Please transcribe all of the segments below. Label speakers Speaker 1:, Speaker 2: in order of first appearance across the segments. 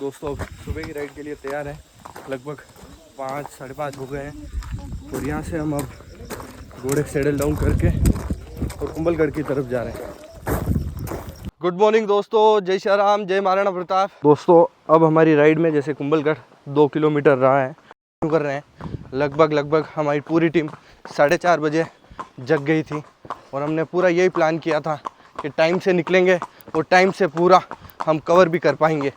Speaker 1: दोस्तों अब सुबह की राइड के लिए तैयार हैं। लगभग 5 साढ़े 5 हो गए हैं और यहाँ से हम अब घोड़े सेटल डाउन करके और कुंभलगढ़ की तरफ जा रहे हैं। गुड मॉर्निंग दोस्तों, जय श्री राम, जय महाराणा प्रताप। दोस्तों अब हमारी राइड में जैसे कुंभलगढ़ 2 किलोमीटर रहा है, शुरू कर रहे हैं। लगभग हमारी पूरी टीम 4:30 बजे जग गई थी और हमने पूरा यही प्लान किया था कि टाइम से निकलेंगे और टाइम से पूरा हम कवर भी कर पाएंगे,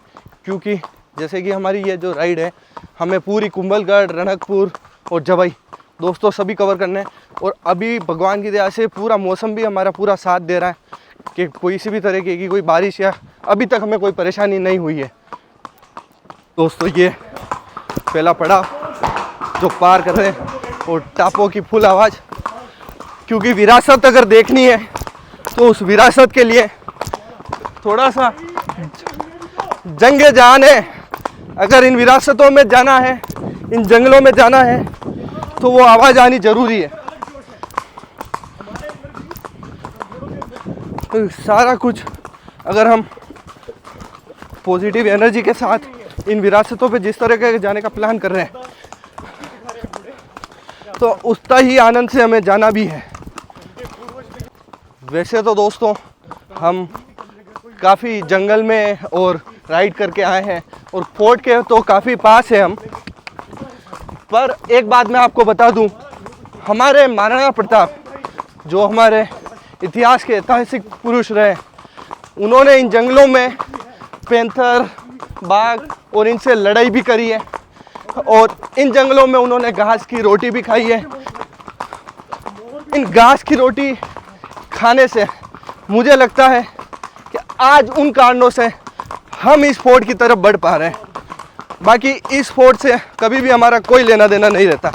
Speaker 1: क्योंकि जैसे कि हमारी ये जो राइड है हमें पूरी कुंभलगढ़, रणकपुर और जवाई दोस्तों सभी कवर करने हैं। और अभी भगवान की दया से पूरा मौसम भी हमारा पूरा साथ दे रहा है कि कोई सी भी तरीके की कोई बारिश या अभी तक हमें कोई परेशानी नहीं हुई है। दोस्तों ये पहला पड़ाव जो पार कर रहे हैं और टापों की फुल आवाज़, क्योंकि विरासत अगर देखनी है तो उस विरासत के लिए थोड़ा सा जंगे जान है। अगर इन विरासतों में जाना है, इन जंगलों में जाना है तो वो आवाज़ आनी ज़रूरी है। तो सारा कुछ अगर हम पॉजिटिव एनर्जी के साथ इन विरासतों पे जिस तरह के जाने का प्लान कर रहे हैं तो उतना ही आनंद से हमें जाना भी है। वैसे तो दोस्तों हम काफ़ी जंगल में और राइड करके आए हैं और फोर्ट के तो काफ़ी पास है हम, पर एक बात मैं आपको बता दूं, हमारे महाराणा प्रताप जो हमारे इतिहास के ऐतिहासिक पुरुष रहे, उन्होंने इन जंगलों में पैंथर, बाघ और इनसे लड़ाई भी करी है और इन जंगलों में उन्होंने घास की रोटी भी खाई है। इन घास की रोटी खाने से मुझे लगता है कि आज उन कारणों से हम इस फोर्ट की तरफ बढ़ पा रहे हैं। बाकी इस फोर्ट से कभी भी हमारा कोई लेना देना नहीं रहता।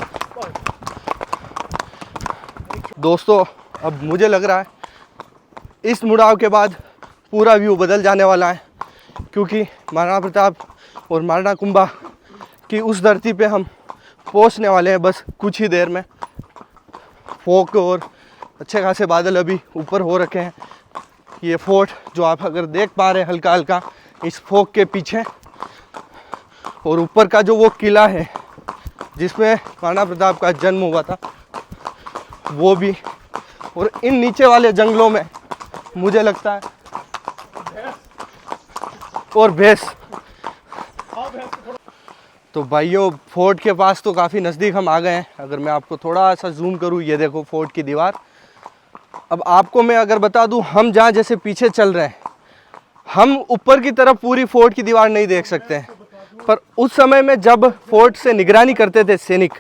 Speaker 1: दोस्तों अब मुझे लग रहा है इस मुड़ाव के बाद पूरा व्यू बदल जाने वाला है, क्योंकि महाराणा प्रताप और महाराणा कुंभा की उस धरती पे हम पहुंचने वाले हैं बस कुछ ही देर में। फॉग और अच्छे खासे बादल अभी ऊपर हो रखे हैं। ये फोर्ट जो आप अगर देख पा रहे हैं हल्का हल्का इस फॉग के पीछे, और ऊपर का जो वो किला है जिसमें महाराणा प्रताप का जन्म हुआ था वो भी, और इन नीचे वाले जंगलों में मुझे लगता है और भैंस। तो भाइयों फोर्ट के पास तो काफ़ी नज़दीक हम आ गए हैं। अगर मैं आपको थोड़ा सा जूम करूँ, ये देखो फोर्ट की दीवार। अब आपको मैं अगर बता दूं, हम जहाँ जैसे पीछे चल रहे हैं, हम ऊपर की तरफ पूरी फोर्ट की दीवार नहीं देख सकते हैं, पर उस समय में जब फोर्ट से निगरानी करते थे सैनिक,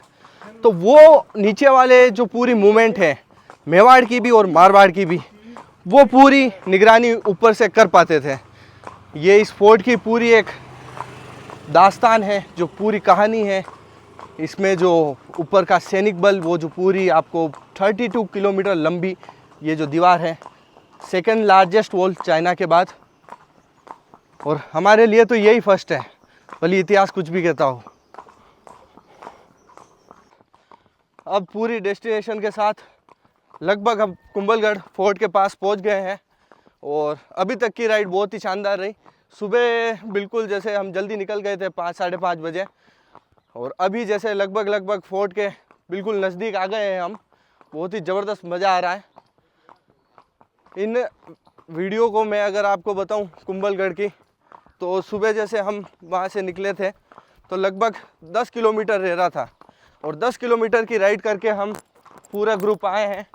Speaker 1: तो वो नीचे वाले जो पूरी मूवमेंट है मेवाड़ की भी और मारवाड़ की भी, वो पूरी निगरानी ऊपर से कर पाते थे। ये इस फोर्ट की पूरी एक दास्तान है, जो पूरी कहानी है। इसमें जो ऊपर का सैनिक बल, वो जो पूरी आपको 32 किलोमीटर लंबी ये जो दीवार है, सेकंड लार्जेस्ट वॉल चाइना के बाद, और हमारे लिए तो यही फर्स्ट है, भले इतिहास कुछ भी कहता हो। अब पूरी डेस्टिनेशन के साथ लगभग हम कुंभलगढ़ फोर्ट के पास पहुंच गए हैं और अभी तक की राइड बहुत ही शानदार रही। सुबह बिल्कुल जैसे हम जल्दी निकल गए थे 5 साढ़े 5 बजे, और अभी जैसे लगभग फोर्ट के बिल्कुल नज़दीक आ गए हैं हम। बहुत ही ज़बरदस्त मज़ा आ रहा है। इन वीडियो को मैं अगर आपको बताऊं कुंभलगढ़ की, तो सुबह जैसे हम वहाँ से निकले थे तो लगभग 10 किलोमीटर रह रहा था, और 10 किलोमीटर की राइड करके हम पूरा ग्रुप आए हैं,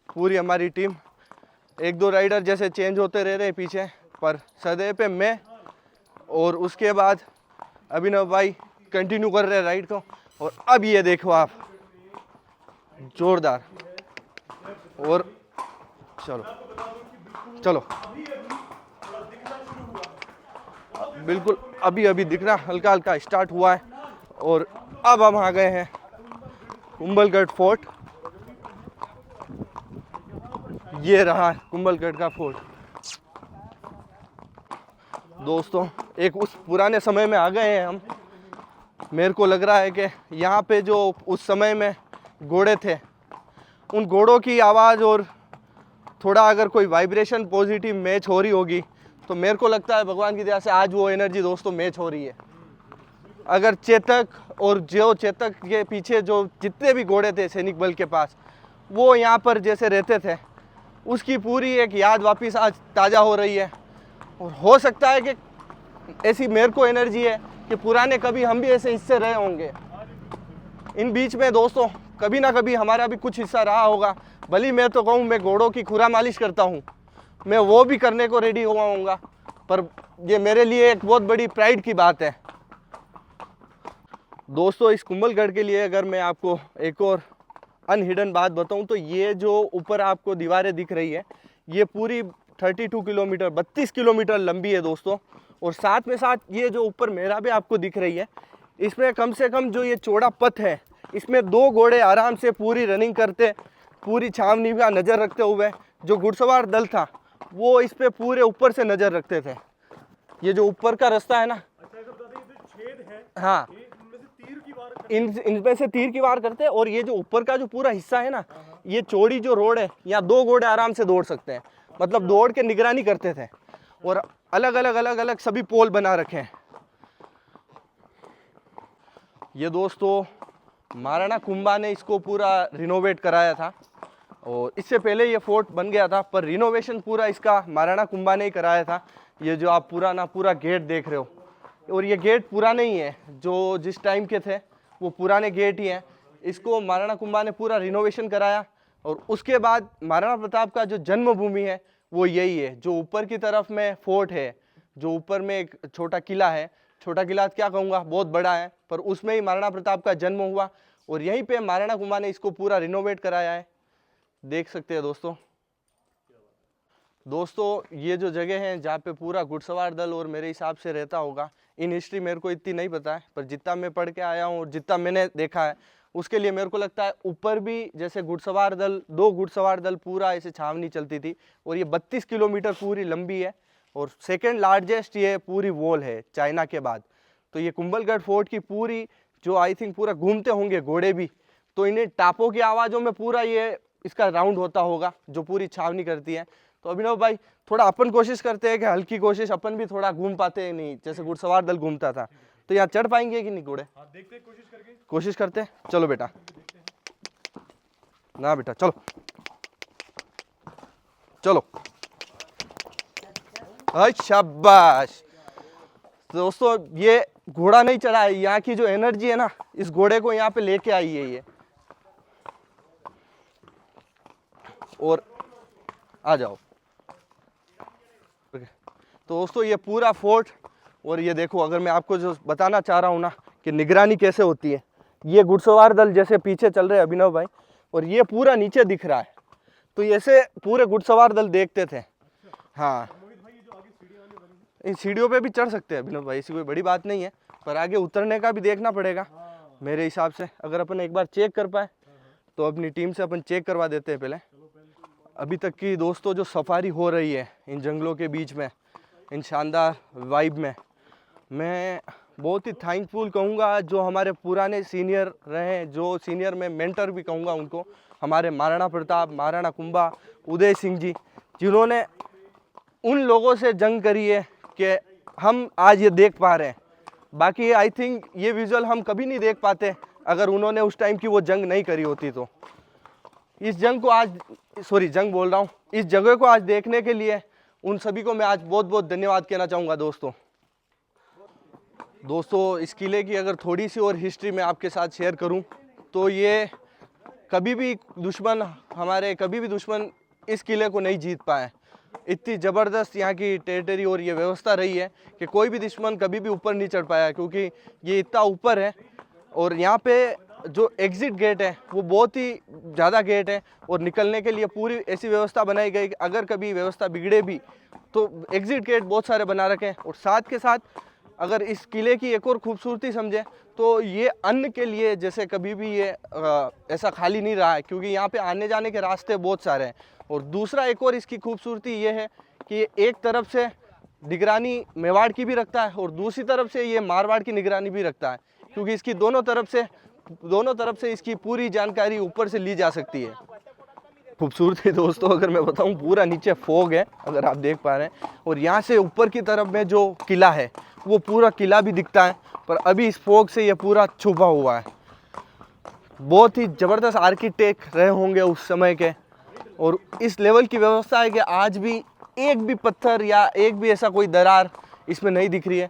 Speaker 1: पूरी हमारी टीम। 1-2 राइडर जैसे चेंज होते रह रहे हैं पीछे, पर सदैव पे मैं और उसके बाद अभिनव भाई कंटिन्यू कर रहे हैं राइड को। और अब ये देखो आप, जोरदार। और चलो बिल्कुल अभी दिखना हल्का हल्का स्टार्ट हुआ है, और अब हम आ गए हैं कुंभलगढ़ फोर्ट। ये रहा कुंभलगढ़ का फोर्ट। दोस्तों एक उस पुराने समय में आ गए हैं हम। मेरे को लग रहा है कि यहाँ पे जो उस समय में घोड़े थे, उन घोड़ों की आवाज़ और थोड़ा अगर कोई वाइब्रेशन पॉजिटिव मैच हो रही होगी तो मेरे को लगता है भगवान की दया से आज वो एनर्जी दोस्तों मैच हो रही है। अगर चेतक और जो चेतक के पीछे जो जितने भी घोड़े थे सैनिक बल के पास, वो यहाँ पर जैसे रहते थे, उसकी पूरी एक याद वापस आज ताज़ा हो रही है। और हो सकता है कि ऐसी मेरे को एनर्जी है कि पुराने कभी हम भी ऐसे हिस्से रहे होंगे। इन बीच में दोस्तों कभी ना कभी हमारा भी कुछ हिस्सा रहा होगा। भले मैं तो कहूँ मैं घोड़ों की खुरा मालिश करता हूँ, मैं वो भी करने को रेडी हुआ हूँगा, पर ये मेरे लिए एक बहुत बड़ी प्राइड की बात है। दोस्तों इस कुंभलगढ़ के लिए अगर मैं आपको एक और अनहिडन बात बताऊं तो ये जो ऊपर आपको दीवारें दिख रही है, ये पूरी 32 किलोमीटर 32 किलोमीटर लंबी है दोस्तों। और साथ में साथ ये जो ऊपर मेरा भी आपको दिख रही है, इसमें कम से कम जो ये चौड़ा पथ है, इसमें 2 घोड़े आराम से पूरी रनिंग करते, पूरी छावनी का नज़र रखते हुए, जो घुड़सवार दल था वो इस पे पूरे ऊपर से नज़र रखते थे। ये जो ऊपर का रास्ता है ना, हाँ, इनमें से तीर की वार करते हैं। और ये जो ऊपर का जो पूरा हिस्सा है ना, ये चौड़ी जो रोड है, यहाँ 2 घोड़े आराम से दौड़ सकते हैं, मतलब दौड़ के निगरानी करते थे। और अलग अलग सभी पोल बना रखे हैं। ये दोस्तों महाराणा कुंभा ने इसको पूरा रिनोवेट कराया था, और इससे पहले ये फोर्ट बन गया था, पर रिनोवेशन पूरा इसका महाराणा कुंभा ने ही कराया था। ये जो आप पूरा गेट देख रहे हो, और ये गेट पुराने ही है, जो जिस टाइम के थे वो पुराने गेट ही हैं। इसको महाराणा कुंभा ने पूरा रिनोवेशन कराया। और उसके बाद महाराणा प्रताप का जो जन्मभूमि है वो यही है। जो ऊपर की तरफ में फोर्ट है, जो ऊपर में एक छोटा किला है, छोटा किला क्या कहूँगा, बहुत बड़ा है, पर उसमें ही महाराणा प्रताप का जन्म हुआ। और यहीं पे महाराणा कुंभा ने इसको पूरा रिनोवेट कराया है, देख सकते हैं दोस्तों ये जो जगह है जहाँ पे पूरा घुड़सवार दल और मेरे हिसाब से रहता होगा, इन हिस्ट्री मेरे को इतनी नहीं पता है, पर जितना मैं पढ़ के आया हूँ और जितना मैंने देखा है उसके लिए मेरे को लगता है ऊपर भी जैसे घुड़सवार दल, 2 घुड़सवार दल पूरा ऐसे छावनी चलती थी। और ये 32 किलोमीटर पूरी लंबी है, और सेकेंड लार्जेस्ट ये पूरी वॉल है चाइना के बाद। तो ये कुंभलगढ़ फोर्ट की पूरी जो आई थिंक पूरा घूमते होंगे घोड़े भी, तो इन्हें टापों की आवाज़ों में पूरा ये इसका राउंड होता होगा जो पूरी छावनी करती है। तो अभिनव भाई थोड़ा अपन कोशिश करते हैं कि हल्की कोशिश, अपन भी थोड़ा घूम पाते हैं नहीं जैसे घुड़सवार दल घूमता था। तो यहाँ चढ़ पाएंगे कि नहीं घोड़े?
Speaker 2: देखते हैं,
Speaker 1: कोशिश करते हैं। चलो बेटा, ना बेटा चलो चलो, शाबाश। दोस्तों ये घोड़ा नहीं चढ़ा है, यहाँ की जो एनर्जी है ना, इस घोड़े को यहाँ पे लेके आई है ये। और आ जाओ। तो दोस्तों ये पूरा फोर्ट, और ये देखो, अगर मैं आपको जो बताना चाह रहा हूँ ना कि निगरानी कैसे होती है, ये घुड़सवार दल जैसे पीछे चल रहे हैं अभिनव भाई, और ये पूरा नीचे दिख रहा है, तो ऐसे पूरे घुड़सवार दल देखते थे। हाँ, इन सीढ़ियों पे भी चढ़ सकते हैं अभिनव भाई, ऐसी कोई बड़ी बात नहीं है, पर आगे उतरने का भी देखना पड़ेगा मेरे हिसाब से। अगर अपन एक बार चेक कर पाए तो अपनी टीम से अपन चेक करवा देते हैं पहले। अभी तक की दोस्तों जो सफारी हो रही है इन जंगलों के बीच में, इन शानदार वाइब में, मैं बहुत ही थैंकफुल कहूँगा जो हमारे पुराने सीनियर रहे, जो सीनियर में मेंटर भी कहूँगा उनको, हमारे महाराणा प्रताप, महाराणा कुंभा, उदय सिंह जी, जिन्होंने उन लोगों से जंग करी है कि हम आज ये देख पा रहे हैं। बाकी आई थिंक ये विजुअल हम कभी नहीं देख पाते अगर उन्होंने उस टाइम की वो जंग नहीं करी होती। तो इस जंग को आज, सॉरी जंग बोल रहा हूँ, इस जगह को आज देखने के लिए उन सभी को मैं आज बहुत बहुत धन्यवाद कहना चाहूँगा। दोस्तों इस किले की अगर थोड़ी सी और हिस्ट्री मैं आपके साथ शेयर करूं तो ये कभी भी दुश्मन इस किले को नहीं जीत पाए। इतनी ज़बरदस्त यहाँ की टेरिटरी और ये व्यवस्था रही है कि कोई भी दुश्मन कभी भी ऊपर नहीं चढ़ पाया, क्योंकि ये इतना ऊपर है। और यहाँ पे जो एग्ज़िट गेट है वो बहुत ही ज़्यादा गेट है, और निकलने के लिए पूरी ऐसी व्यवस्था बनाई गई कि अगर कभी व्यवस्था बिगड़े भी तो एग्ज़िट गेट बहुत सारे बना रखे हैं। और साथ के साथ अगर इस किले की एक और खूबसूरती समझे तो ये अन्न के लिए जैसे कभी भी ये ऐसा खाली नहीं रहा है, क्योंकि यहाँ पे आने जाने के रास्ते बहुत सारे हैं। और दूसरा एक और इसकी खूबसूरती ये है कि ये एक तरफ से निगरानी मेवाड़ की भी रखता है और दूसरी तरफ से ये मारवाड़ की निगरानी भी रखता है, क्योंकि इसकी दोनों तरफ से इसकी पूरी जानकारी ऊपर से ली जा सकती है। खूबसूरती दोस्तों अगर मैं बताऊं, पूरा नीचे फॉग है अगर आप देख पा रहे हैं, और यहाँ से ऊपर की तरफ में जो किला है वो पूरा किला भी दिखता है, पर अभी इस फॉग से ये पूरा छुपा हुआ है। बहुत ही ज़बरदस्त आर्किटेक्ट रहे होंगे उस समय के, और इस लेवल की व्यवस्था है कि आज भी एक भी पत्थर या एक भी ऐसा कोई दरार इसमें नहीं दिख रही है।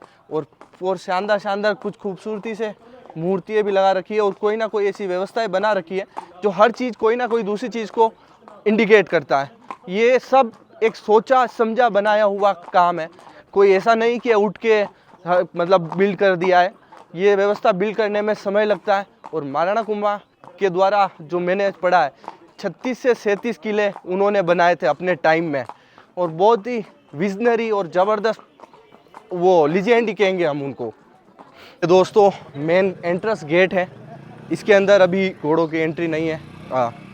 Speaker 1: और शानदार शानदार कुछ खूबसूरती से मूर्तियाँ भी लगा रखी है, और कोई ना कोई ऐसी व्यवस्थाएं बना रखी है जो हर चीज़ कोई ना कोई दूसरी चीज़ को इंडिकेट करता है। ये सब एक सोचा समझा बनाया हुआ काम है, कोई ऐसा नहीं कि उठ के मतलब बिल्ड कर दिया है। ये व्यवस्था बिल्ड करने में समय लगता है, और महाराणा कुंभा के द्वारा जो मैंने पढ़ा है 36 से 37 किले उन्होंने बनाए थे अपने टाइम में, और बहुत ही विजनरी और ज़बरदस्त वो लीजेंड ही कहेंगे हम उनको। दोस्तों मेन एंट्रेंस गेट है, इसके अंदर अभी घोड़ों की एंट्री नहीं है,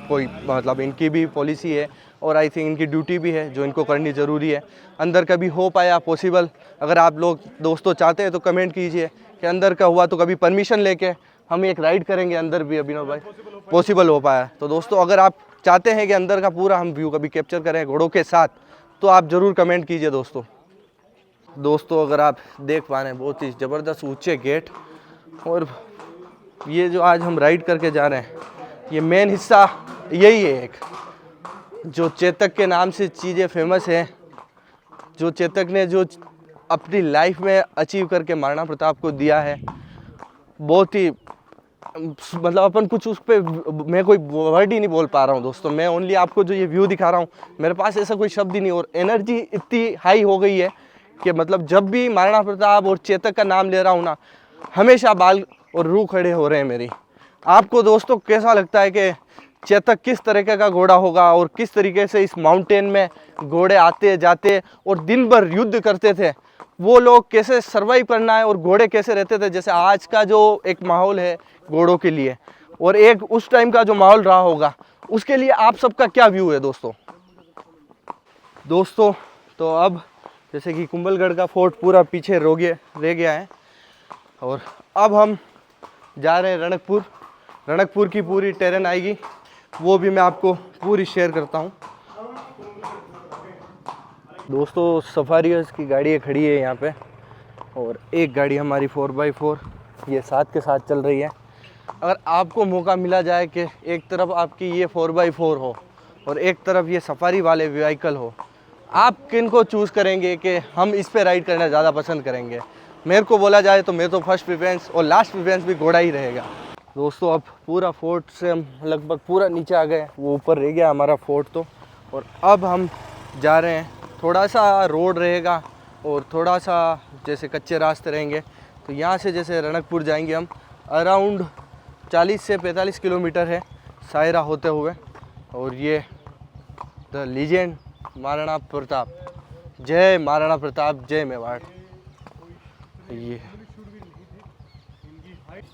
Speaker 1: कोई मतलब इनकी भी पॉलिसी है और आई थिंक इनकी ड्यूटी भी है जो इनको करनी ज़रूरी है। अंदर कभी हो पाया पॉसिबल, अगर आप लोग दोस्तों चाहते हैं तो कमेंट कीजिए कि अंदर का हुआ तो कभी परमिशन लेके हम एक राइड करेंगे अंदर भी, अभिनव भाई पॉसिबल हो पाया तो। दोस्तों अगर आप चाहते हैं कि अंदर का पूरा हम व्यू कभी कैप्चर करें घोड़ों के साथ तो आप ज़रूर कमेंट कीजिए दोस्तों अगर आप देख पा रहे हैं बहुत ही ज़बरदस्त ऊंचे गेट, और ये जो आज हम राइड करके जा रहे हैं ये मेन हिस्सा यही है एक, जो चेतक के नाम से चीज़ें फेमस है, जो चेतक ने जो अपनी लाइफ में अचीव करके महाराणा प्रताप को दिया है। बहुत ही मतलब अपन कुछ उस पर मैं कोई वर्ड ही नहीं बोल पा रहा हूँ दोस्तों। मैं ओनली आपको जो ये व्यू दिखा रहा हूँ, मेरे पास ऐसा कोई शब्द ही नहीं, और एनर्जी इतनी हाई हो गई है कि मतलब जब भी महाराणा प्रताप और चेतक का नाम ले रहा हूँ ना, हमेशा बाल और रूह खड़े हो रहे हैं मेरी। आपको दोस्तों कैसा लगता है कि चेतक किस तरीके का घोड़ा होगा, और किस तरीके से इस माउंटेन में घोड़े आते जाते और दिन भर युद्ध करते थे, वो लोग कैसे सर्वाइव करना है और घोड़े कैसे रहते थे, जैसे आज का जो एक माहौल है घोड़ों के लिए और एक उस टाइम का जो माहौल रहा होगा, उसके लिए आप सबका क्या व्यू है दोस्तों। तो अब जैसे कि कुंभलगढ़ का फोर्ट पूरा पीछे रह गया है, और अब हम जा रहे हैं रणकपुर की पूरी टेरेन आएगी, वो भी मैं आपको पूरी शेयर करता हूँ। दोस्तों सफारियर्स की गाड़ियाँ खड़ी है यहाँ पे, और एक गाड़ी हमारी 4x4 ये साथ के साथ चल रही है। अगर आपको मौका मिला जाए कि एक तरफ आपकी ये 4x4 हो और एक तरफ ये सफारी वाले व्हीकल हो, आप किन को चूज़ करेंगे कि हम इस पे राइड करना ज़्यादा पसंद करेंगे? मेरे को बोला जाए तो मेरे तो फर्स्ट प्रेफरेंस और लास्ट प्रेफरेंस भी घोड़ा ही रहेगा। दोस्तों अब पूरा फोर्ट से हम लगभग पूरा नीचे आ गए, वो ऊपर रह गया हमारा फोर्ट तो, और अब हम जा रहे हैं, थोड़ा सा रोड रहेगा और थोड़ा सा जैसे कच्चे रास्ते रहेंगे। तो यहाँ से जैसे रणकपुर जाएंगे हम, अराउंड 40 से 45 किलोमीटर है सायरा होते हुए, और ये द लीजेंड महाराणा प्रताप, जय महाराणा प्रताप, जय मेवाड़। ये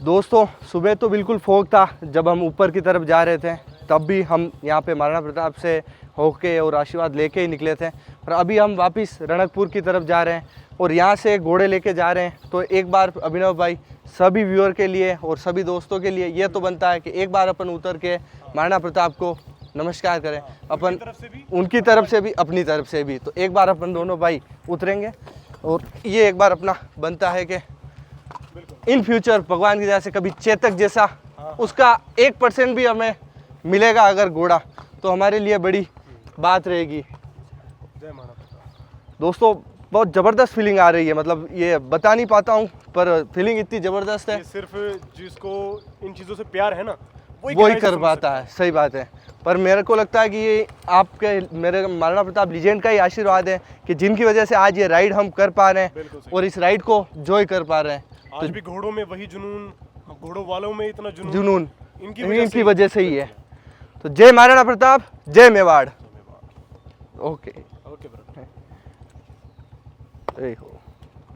Speaker 1: दोस्तों सुबह तो बिल्कुल फॉग था जब हम ऊपर की तरफ जा रहे थे, तब भी हम यहाँ पे महाराणा प्रताप से होके और आशीर्वाद लेके ही निकले थे, पर अभी हम वापस रणकपुर की तरफ जा रहे हैं और यहाँ से घोड़े लेके जा रहे हैं। तो एक बार अभिनव भाई सभी व्यूअर के लिए और सभी दोस्तों के लिए ये तो बनता है कि एक बार अपन उतर के महाराणा प्रताप को नमस्कार करें, अपन उनकी तरफ से भी अपनी तरफ से भी। तो एक बार अपन दोनों भाई उतरेंगे, और ये एक बार अपना बनता है कि इन फ्यूचर भगवान की दया से कभी चेतक जैसा उसका 1% भी हमें मिलेगा अगर घोड़ा, तो हमारे लिए बड़ी बात रहेगी। दोस्तों बहुत ज़बरदस्त फीलिंग आ रही है, मतलब ये बता नहीं पाता हूँ, पर फीलिंग इतनी ज़बरदस्त है।
Speaker 2: सिर्फ जिसको इन चीज़ों से प्यार है ना
Speaker 1: वही कर पाता है, सही बात है। पर मेरे को लगता है कि ये आपके मेरे महाराणा प्रताप लीजेंड का ही आशीर्वाद है कि जिनकी वजह से आज ये राइड हम कर पा रहे हैं और इस राइड को एंजॉय कर पा रहे हैं।
Speaker 2: आज भी घोड़ों में वही जुनून, घोड़ों वालों में इतना
Speaker 1: जुनून
Speaker 2: इनकी
Speaker 1: वजह से ही है। तो जय महाराणा प्रताप, जय मेवाड़। Okay
Speaker 2: okay brother.
Speaker 1: जय हो।